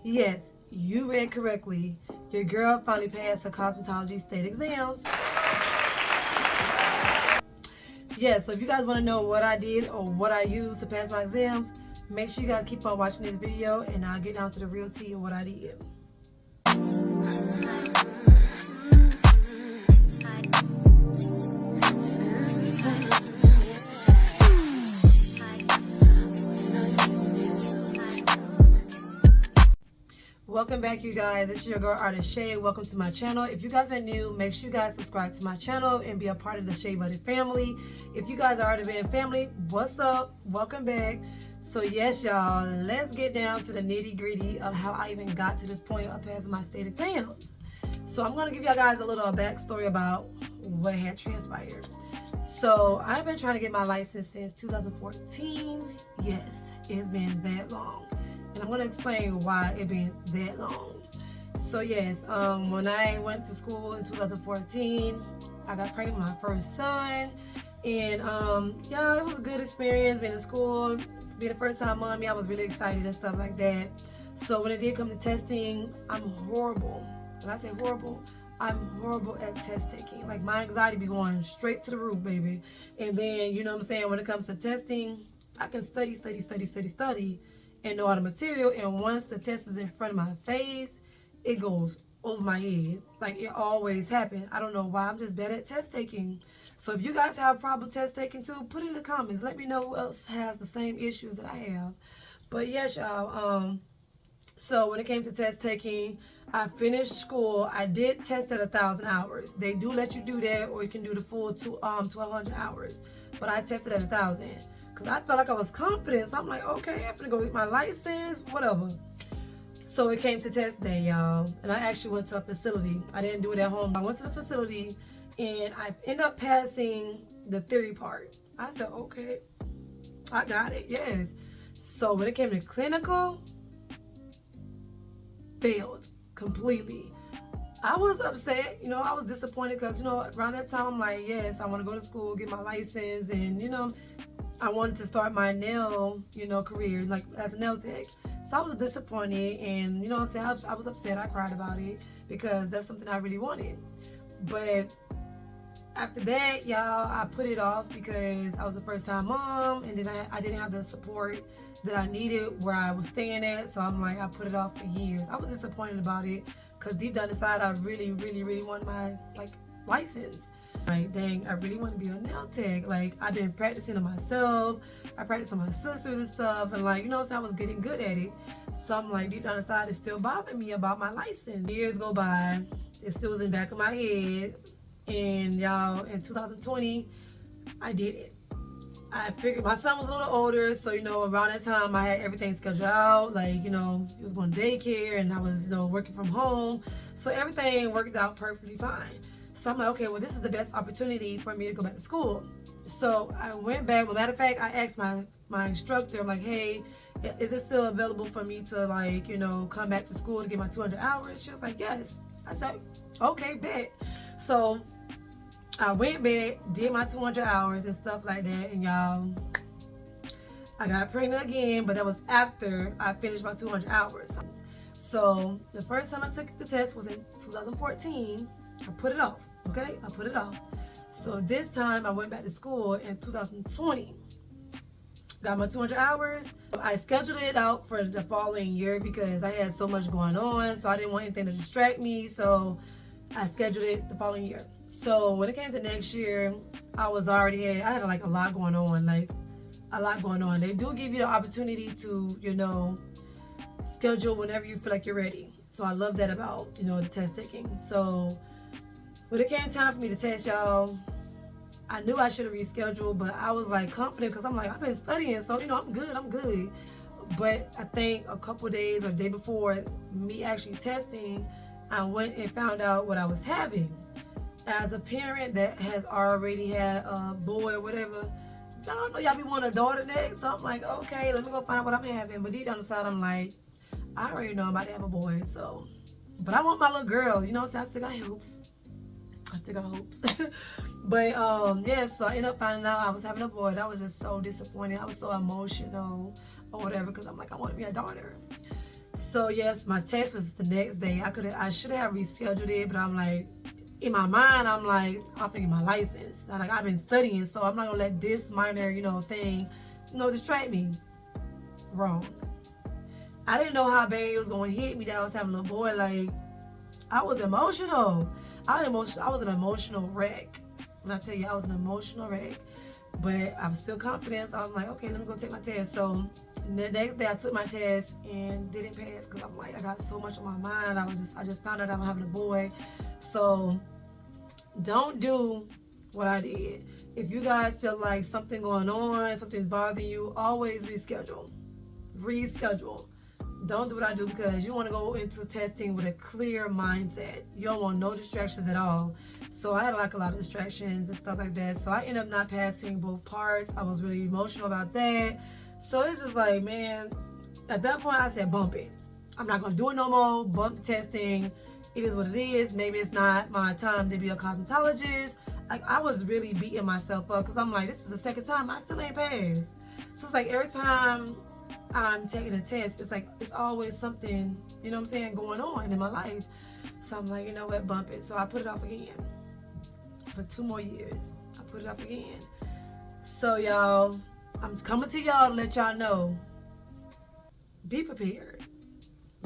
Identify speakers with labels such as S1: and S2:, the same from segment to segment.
S1: Yes, you read correctly. Your girl finally passed her cosmetology state exams. Yeah, so if you guys want to know what I did or what I used to pass my exams, make sure you guys keep on watching this video and I'll get down to the real tea of what I did. Welcome back, you guys. This is your girl Artist Shay. Welcome to my channel. If you guys are new, make sure you guys subscribe to my channel and be a part of the Shay Buddy family. If you guys are already been family, what's up? Welcome back. So yes, y'all, let's get down to the nitty gritty of how I even got to this point of passing my state exams. So I'm gonna give y'all guys a little backstory about what had transpired. So I've been trying to get my license since 2014. Yes, it's been that long. And I'm gonna explain why it been that long. So yes, when I went to school in 2014, I got pregnant with my first son, and yeah, it was a good experience being in school, being a first time mommy. I was really excited and stuff like that. So when it did come to testing, I'm horrible. When I say horrible, I'm horrible at test taking. Like my anxiety be going straight to the roof, baby. And then you know what I'm saying, when it comes to testing, I can study and know all the material, and once the test is in front of my face, it goes over my head. Like it always happens. I don't know why. I'm just bad at test taking. So if you guys have problem test taking too, put it in the comments. Let me know who else has the same issues that I have. But yes, y'all. So when it came to test taking, I finished school. I did test at 1,000 hours. They do let you do that, or you can do the full 1,200 hours. But I tested at 1,000. Because I felt like I was confident. So I'm like, okay, I'm going to go get my license, whatever. So it came to test day, y'all. And I actually went to a facility. I didn't do it at home. I went to the facility and I ended up passing the theory part. I said, okay, I got it, yes. So when it came to clinical, failed completely. I was upset, you know, I was disappointed because, you know, around that time I'm like, yes, I want to go to school, get my license, and, you know, I wanted to start my nail, you know, career, like as a nail tech. So I was disappointed, and you know what I'm saying, I was upset. I cried about it because that's something I really wanted. But after that, y'all, I put it off because I was a first time mom, and then I didn't have the support that I needed where I was staying at. So I'm like, I put it off for years. I was disappointed about it because deep down inside, I really wanted my license. Like, dang, I really want to be a nail tech. Like, I've been practicing on myself. I practiced on my sisters and stuff. And, like, you know what I'm saying? I was getting good at it. So I'm like, deep down inside, it still bothered me about my license. Years go by. It still was in the back of my head. And, y'all, in 2020, I did it. I figured my son was a little older. So, you know, around that time, I had everything scheduled out. Like, you know, he was going to daycare. And I was, you know, working from home. So everything worked out perfectly fine. So I'm like, okay, well, this is the best opportunity for me to go back to school. So I went back. Well, matter of fact, I asked my instructor, I'm like, hey, is it still available for me to, like, you know, come back to school to get my 200 hours? She was like, yes. I said, okay, bet. So I went back, did my 200 hours and stuff like that. And y'all, I got pregnant again, but that was after I finished my 200 hours. So the first time I took the test was in 2014. I put it off, okay? I put it off. So this time I went back to school in 2020. Got my 200 hours. I scheduled it out for the following year because I had so much going on. So I didn't want anything to distract me. So I scheduled it the following year. So when it came to next year, I had like a lot going on, They do give you the opportunity to, you know, schedule whenever you feel like you're ready. So I love that about, you know, the test taking. So when it came time for me to test, y'all, I knew I should have rescheduled, but I was like confident because I'm like, I've been studying, so you know, I'm good. But I think a couple days or the day before me actually testing, I went and found out what I was having. As a parent that has already had a boy or whatever, y'all know y'all be wanting a daughter next, so I'm like, okay, let me go find out what I'm having. But deep down inside, I'm like, I already know I'm about to have a boy, so. But I want my little girl, you know what I'm saying? I still got hopes. But yeah, so I ended up finding out I was having a boy. That was just so disappointing. I was so emotional or whatever because I'm like, I want to be a daughter. So yes, my test was the next day. I should have rescheduled it, but I'm like, in my mind, I'm like, I'm thinking my license. Like I've been studying, so I'm not gonna let this minor, thing, distract me. Wrong. I didn't know how bad it was gonna hit me that I was having a little boy. Like, I was emotional. I was an emotional wreck. When I tell you I was an emotional wreck, but I'm still confident. So I was like, okay, let me go take my test. So the next day I took my test and didn't pass because I'm like, I got so much on my mind. I just found out I'm having a boy. So don't do what I did. If you guys feel like something going on, something's bothering you, always reschedule. Reschedule. Don't do what I do because you want to go into testing with a clear mindset. You don't want no distractions at all. So I had like a lot of distractions and stuff like that. So I ended up not passing both parts. I was really emotional about that. So it's just like, man, at that point I said, bump it. I'm not going to do it no more. Bump the testing. It is what it is. Maybe it's not my time to be a cosmetologist. Like, I was really beating myself up because I'm like, this is the second time I still ain't passed. So it's like every time I'm taking a test, it's like it's always something, going on in my life. So I'm like, you know what, bump it. So I put it off again for 2 more years. I put it off again. So y'all, I'm coming to y'all to let y'all know, be prepared.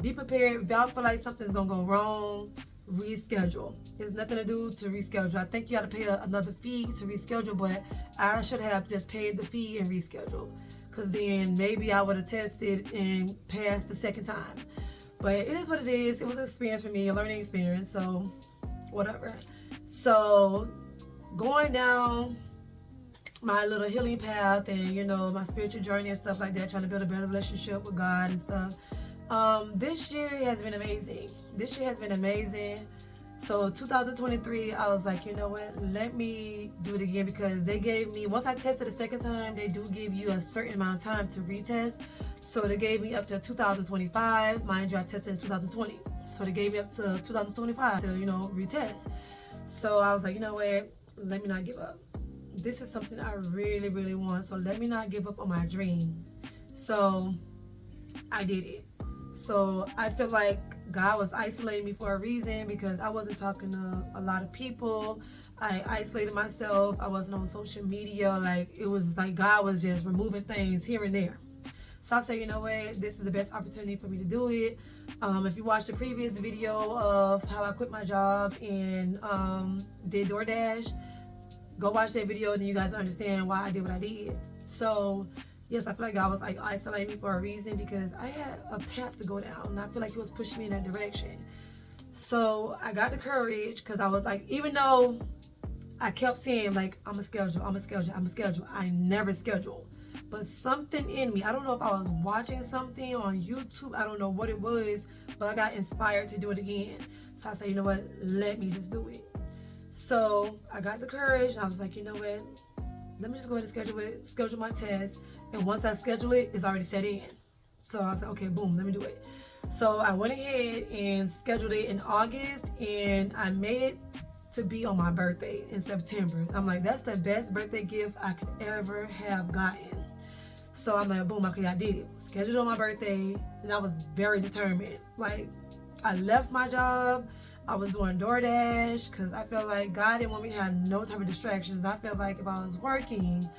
S1: Be prepared. If y'all feel like something's gonna go wrong, reschedule. There's nothing to do to reschedule. I think you got to pay another fee to reschedule, but I should have just paid the fee and rescheduled. Because then maybe I would have tested and passed the second time. But it is what it is. It was an experience for me, a learning experience. So, whatever. So, going down my little healing path and, my spiritual journey and stuff like that, trying to build a better relationship with God and stuff. This year has been amazing. So 2023, I was like, you know what, let me do it again because they gave me, once I tested the second time, they do give you a certain amount of time to retest. So they gave me up to 2025. Mind you, I tested in 2020. So they gave me up to 2025 to, retest. So I was like, you know what, let me not give up. This is something I really, really want. So let me not give up on my dream. So I did it. So I feel like God was isolating me for a reason because I wasn't talking to a lot of people. I isolated myself. I wasn't on social media. Like, it was like God was just removing things here and there. So I said, you know what, this is the best opportunity for me to do it. If you watched the previous video of how I quit my job and did DoorDash, go watch that video and then you guys understand why I did what I did. So yes, I feel like God was like isolating me for a reason because I had a path to go down and I feel like he was pushing me in that direction. So I got the courage because I was like, even though I kept saying like, I'm a schedule, I never schedule. But something in me, I don't know if I was watching something on YouTube, I don't know what it was, but I got inspired to do it again. So I said, you know what, let me just do it. So I got the courage and I was like, you know what, let me just go ahead and schedule my test. And once I schedule it, it's already set in. So I said, okay, boom, let me do it. So I went ahead and scheduled it in August and I made it to be on my birthday in September. I'm like, that's the best birthday gift I could ever have gotten. So I'm like, boom, okay, I did it. Scheduled on my birthday and I was very determined. Like, I left my job. I was doing DoorDash because I felt like God didn't want me to have no type of distractions. I felt like if I was working,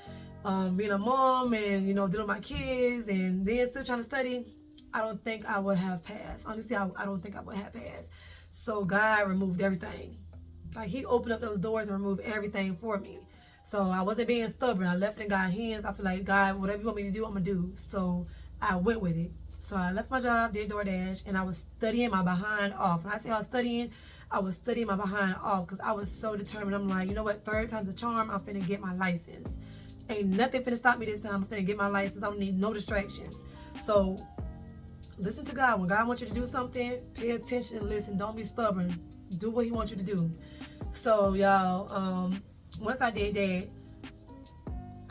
S1: being a mom and, dealing with my kids and then still trying to study, I don't think I would have passed. Honestly, I don't think I would have passed. So God removed everything. Like, he opened up those doors and removed everything for me. So I wasn't being stubborn. I left it in God's hands. I feel like, God, whatever you want me to do, I'm going to do. So I went with it. So I left my job, did DoorDash, and I was studying my behind off. When I say I was studying my behind off because I was so determined. I'm like, you know what, 3rd time's a charm. I'm finna get my license. Ain't nothing finna stop me this time. I'm finna get my license. I don't need no distractions. So listen to God. When God wants you to do something, pay attention and listen. Don't be stubborn. Do what he wants you to do. So y'all, once I did that,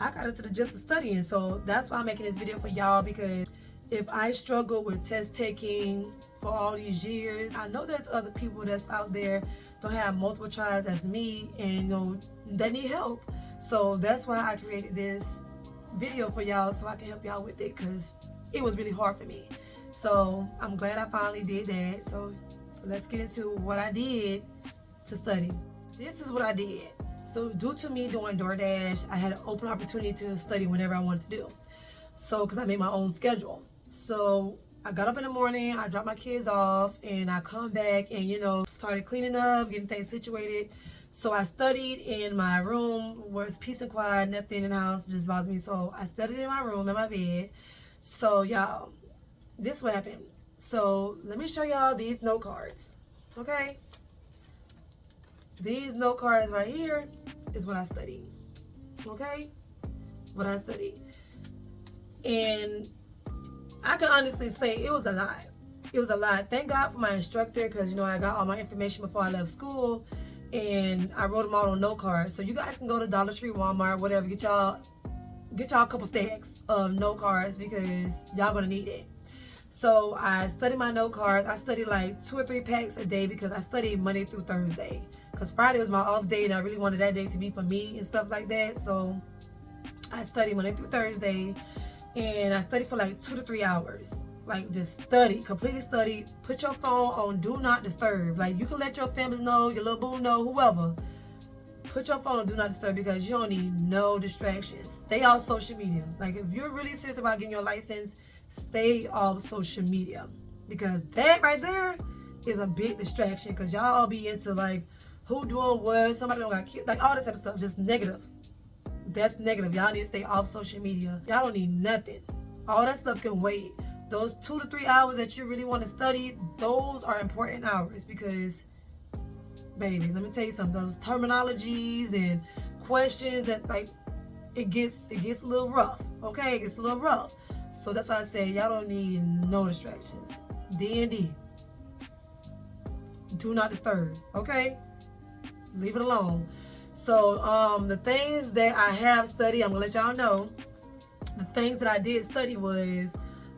S1: I got into the gist of studying. So that's why I'm making this video for y'all, because if I struggle with test taking for all these years, I know there's other people that's out there don't have multiple tries as me and that need help. So that's why I created this video for y'all, so I can help y'all with it, because it was really hard for me. So I'm glad I finally did that. So let's get into what I did to study. This is what I did. So due to me doing DoorDash, I had an open opportunity to study whenever I wanted to do. So because I made my own schedule. So I got up in the morning, I dropped my kids off, and I come back and, started cleaning up, getting things situated. So I studied in my room where it's peace and quiet, nothing in the house just bothers me. So I studied in my room, in my bed. So y'all, this is what happened. So let me show y'all these note cards, okay? These note cards right here is what I studied, okay? What I studied. And I can honestly say it was a lot. It was a lot. Thank God for my instructor, because, I got all my information before I left school, and I wrote them all on note cards. So you guys can go to Dollar Tree, Walmart, whatever, get y'all a couple stacks of note cards, because y'all gonna need it. So I studied my note cards. I studied like 2 or 3 packs a day, because I studied Monday through Thursday. Because Friday was my off day, and I really wanted that day to be for me and stuff like that. So I studied Monday through Thursday, and I studied for like 2 to 3 hours. Like, just study, completely study. Put your phone on do not disturb. Like, you can let your family know, your little boo know, whoever. Put your phone on do not disturb, because you don't need no distractions. Stay off social media. Like, if you're really serious about getting your license, stay off social media, because that right there is a big distraction. Because y'all all be into like who doing what, somebody don't got kids, like all that type of stuff, just negative. That's negative. Y'all need to stay off social media. Y'all don't need nothing. All that stuff can wait. Those 2 to 3 hours that you really want to study, those are important hours, because baby, let me tell you something, those terminologies and questions that, like, it gets a little rough, okay? It gets a little rough. So that's why I say y'all don't need no distractions. D&D. Do not disturb, okay? Leave it alone. So the things that I have studied, I'm gonna let y'all know. The things that I did study was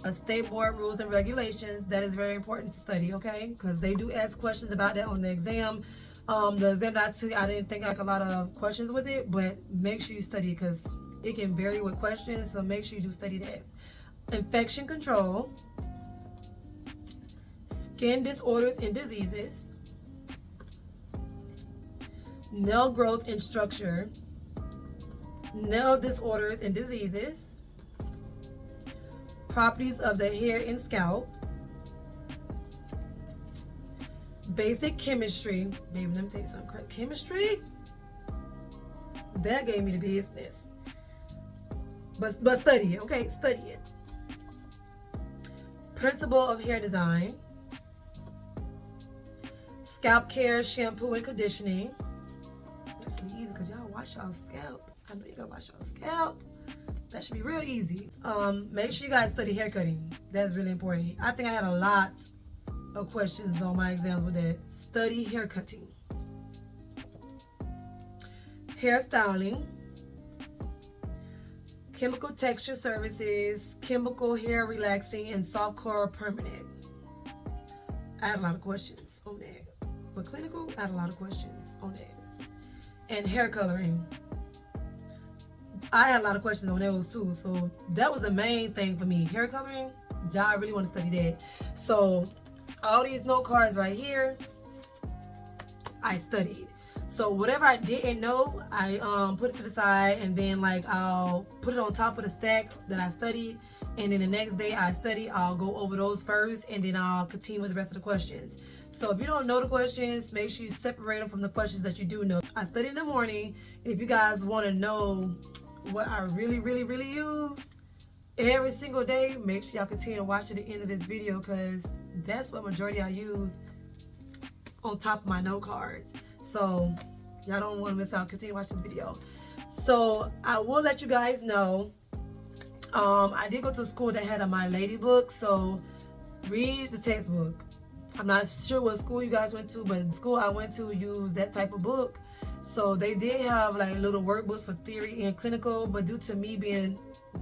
S1: a state board rules and regulations. That is very important to study, okay? Because they do ask questions about that on the exam. The exam that I took, I didn't think like a lot of questions with it, but make sure you study, because it can vary with questions. So make sure you do study that. Infection control, skin disorders and diseases, nail growth and structure, nail disorders and diseases, properties of the hair and scalp, basic chemistry. Baby, let me tell you something. Chemistry, that gave me the business. But study it, okay? Study it. Principle of hair design, scalp care, shampoo and conditioning. That should be easy, because y'all wash y'all scalp. I know you gotta wash y'all scalp. That should be real easy. Make sure you guys study hair cutting. That's really important. I think I had a lot of questions on my exams with that. Study hair cutting. Hairstyling. Chemical texture services, chemical hair relaxing, and soft core permanent. I had a lot of questions on that. For clinical, I had a lot of questions on that. And hair coloring. I had a lot of questions on those too. So that was the main thing for me. Hair coloring, y'all really want to study that. So all these note cards right here, I studied. So whatever I didn't know, I put it to the side, and then like I'll put it on top of the stack that I studied, and then the next day I study, I'll go over those first, and then I'll continue with the rest of the questions. So if you don't know the questions, make sure you separate them from the questions that you do know. I study in the morning, and if you guys want to know what I really use every single day, make sure y'all continue to watch to the end of this video, because that's what majority I use on top of my note cards. So y'all don't want to miss out. Continue to watch this video. So I will let you guys know, I did go to a school that had a My Lady book, so read the textbook. I'm not sure what school you guys went to, but the school I went to used that type of book. So they did have like little workbooks for theory and clinical, but due to me being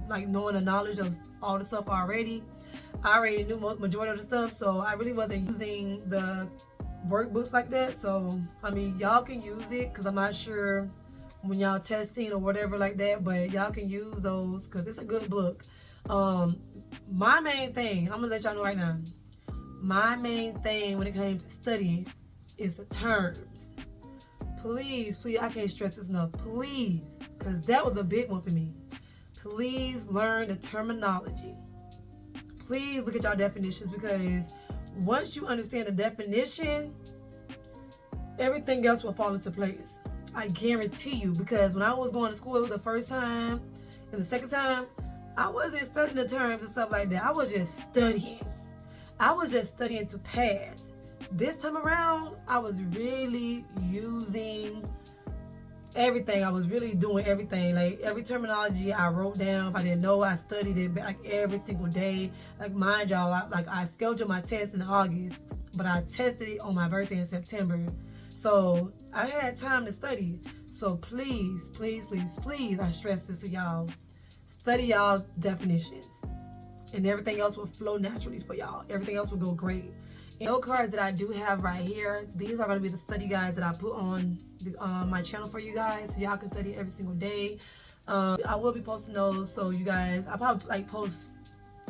S1: like knowing the knowledge of all the stuff already, I already knew majority of the stuff, so I really wasn't using the workbooks like that. So I mean, y'all can use it, because I'm not sure when y'all testing or whatever like that, but y'all can use those, because it's a good book. My main thing, I'm gonna let y'all know right now, my main thing when it comes to studying is the terms. Please, please, I can't stress this enough. Please, because that was a big one for me. Please learn the terminology. Please look at y'all definitions, because once you understand the definition, everything else will fall into place. I guarantee you, because when I was going to school the first time and the second time, I wasn't studying the terms and stuff like that. I was just studying. I was just studying to pass. This time around, I was really using everything. I was really doing everything. Like every terminology I wrote down. If I didn't know, I studied it like every single day. Like mind y'all, I scheduled my test in August, but I tested it on my birthday in September. So I had time to study. So please, please, please, please, I stress this to y'all. Study y'all definitions. And everything else will flow naturally for y'all. Everything else will go great. And note cards that I do have right here, these are going to be the study guides that I put on my channel for you guys, so y'all can study every single day. I will be posting those, so you guys, I probably like post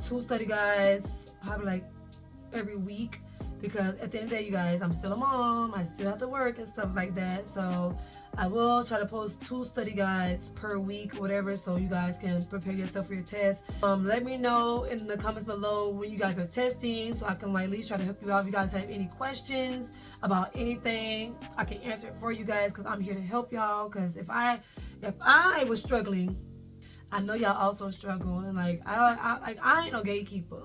S1: 2 study guides probably like every week, because at the end of the day, you guys, I'm still a mom, I still have to work and stuff like that. So I will try to post 2 study guides per week, whatever, so you guys can prepare yourself for your test. Let me know in the comments below when you guys are testing, so I can like at least try to help you out. If you guys have any questions about anything, I can answer it for you guys, because I'm here to help y'all. Because if I was struggling, I know y'all also struggle, and like I ain't no gatekeeper.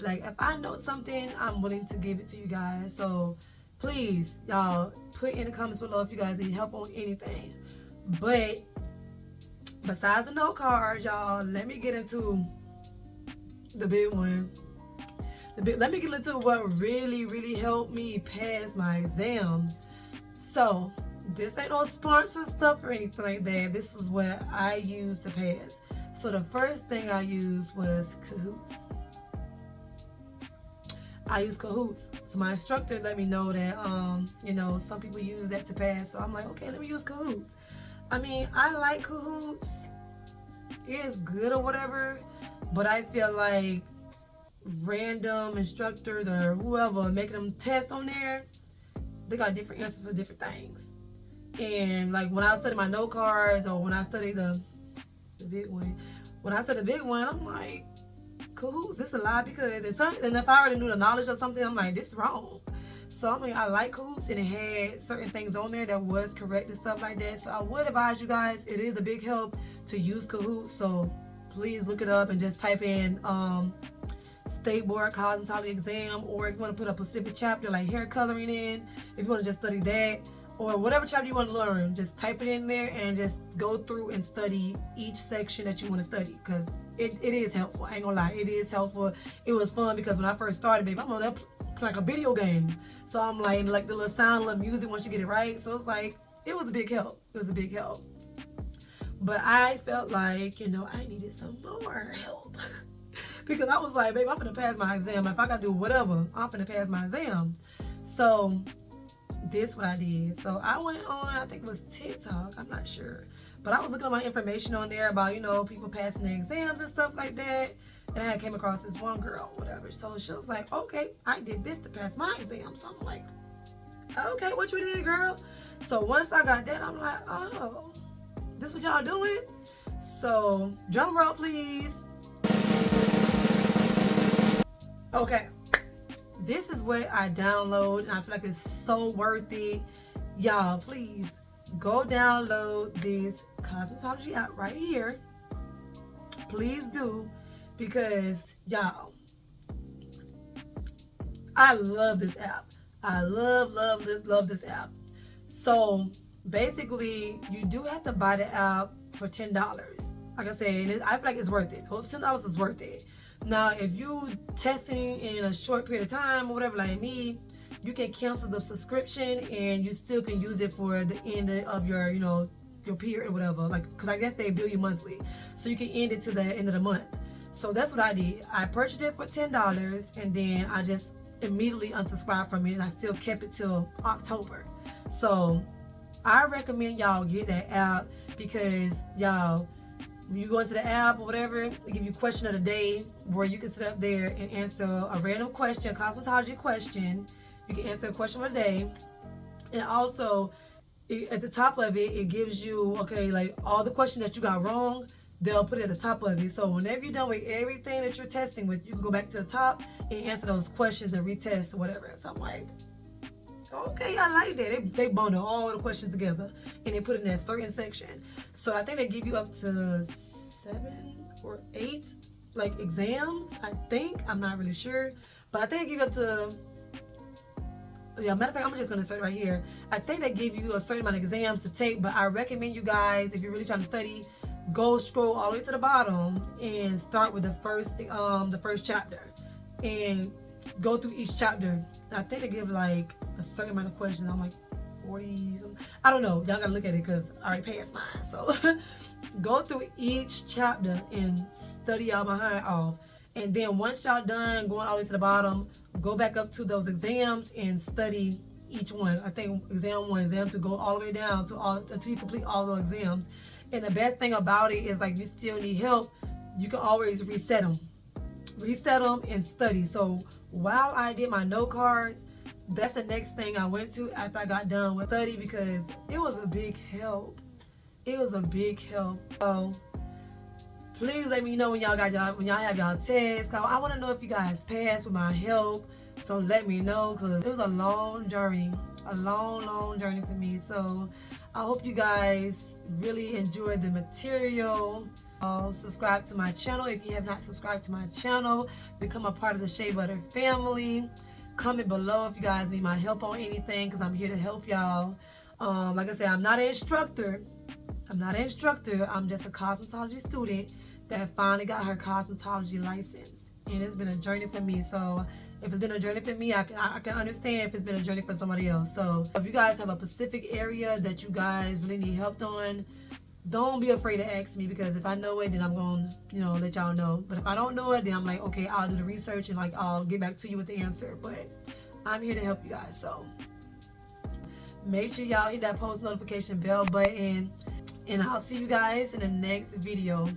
S1: Like if I know something, I'm willing to give it to you guys. So please, y'all, put in the comments below if you guys need help on anything. But besides the note cards, y'all, let me get into the big one. Let me get into what really, really helped me pass my exams. So this ain't no sponsor stuff or anything like that. This is what I used to pass. So the first thing I used was Kahoots. I use Kahoots. So my instructor let me know that, you know, some people use that to pass. So I'm like, okay, let me use Kahoots. I mean, I like Kahoots. It's good or whatever, but I feel like random instructors or whoever making them test on there, they got different answers for different things. And like when I study my note cards, or when I study the big one, I'm like, Kahoots, this is a lie, because and if I already knew the knowledge of something, I'm like, this is wrong. So I mean, I like Kahoots, and it had certain things on there that was correct and stuff like that. So I would advise you guys, it is a big help to use Kahoots. So please look it up and just type in State Board Cosmetology exam, or if you want to put a specific chapter like hair coloring in, if you want to just study that, or whatever chapter you want to learn, just type it in there and just go through and study each section that you want to study, because it is helpful. I ain't gonna lie, it is helpful. It was fun, because when I first started, babe, I'm on that like a video game. So I'm like the little sound, little music once you get it right. So it's like, it was a big help. It was a big help. But I felt like, you know, I needed some more help. Because I was like, babe, I'm gonna pass my exam. If I gotta do whatever, I'm gonna pass my exam. So this what I did. So I went on, I think it was TikTok, I'm not sure, but I was looking at my information on there about, you know, people passing their exams and stuff like that. And I came across this one girl, whatever. So she was like, okay, I did this to pass my exam. So I'm like, okay, what you did, girl? So once I got that, I'm like, oh, this what y'all doing? So drum roll, please. Okay, this is what I download, and I feel like it's so worth it. Y'all, please go download this cosmetology app right here. Please do, because y'all, I love this app. I love this app. So basically, you do have to buy the app for $10. Like I said, I feel like it's worth it. Those $10 is worth it. Now, if you testing in a short period of time or whatever like me, you can cancel the subscription and you still can use it for the end of your, you know, your period or whatever. Like, because I guess they bill you monthly. So you can end it to the end of the month. So that's what I did. I purchased it for $10, and then I just immediately unsubscribed from it, and I still kept it till October. So I recommend y'all get that app, because y'all, when you go into the app or whatever, they give you question of the day where you can sit up there and answer a random question, a cosmetology question. You can answer a question of the day. And also, at the top of it, it gives you, okay, like all the questions that you got wrong, they'll put it at the top of it. So whenever you're done with everything that you're testing with, you can go back to the top and answer those questions and retest or whatever. So I'm like, okay, I like that. They bundle all the questions together and they put it in that certain section. So I think they give you up to 7 or 8 like exams. I think, I'm not really sure, but I think they give you up to, yeah, matter of fact, I'm just gonna start right here. I think they give you a certain amount of exams to take, but I recommend you guys, if you're really trying to study, go scroll all the way to the bottom and start with the first chapter and go through each chapter. I think they give like a certain amount of questions. I'm like 40 something. I don't know. Y'all gotta look at it because I already passed mine. So go through each chapter and study y'all behind off. And then once y'all done going all the way to the bottom, go back up to those exams and study each one. I think exam 1, exam 2, go all the way down to until you complete all those exams. And the best thing about it is, like, you still need help, you can always reset them and study. So while I did my note cards, that's the next thing I went to after I got done with study, because it was a big help. It was a big help. So please let me know when y'all have y'all tests. I want to know if you guys passed with my help. So let me know, because it was a long journey, long journey for me. So I hope you guys really enjoyed the material. Subscribe to my channel if you have not subscribed to my channel. Become a part of the Shea Butter family. Comment below if you guys need my help on anything, because I'm here to help y'all. Like I said, I'm not an instructor. I'm just a cosmetology student that finally got her cosmetology license, and it's been a journey for me. So if it's been a journey for me, I can understand if it's been a journey for somebody else. So if you guys have a specific area that you guys really need help on, don't be afraid to ask me, because if I know it, then I'm going to, let y'all know. But if I don't know it, then I'm like, okay, I'll do the research and like I'll get back to you with the answer. But I'm here to help you guys. So make sure y'all hit that post notification bell button, and I'll see you guys in the next video.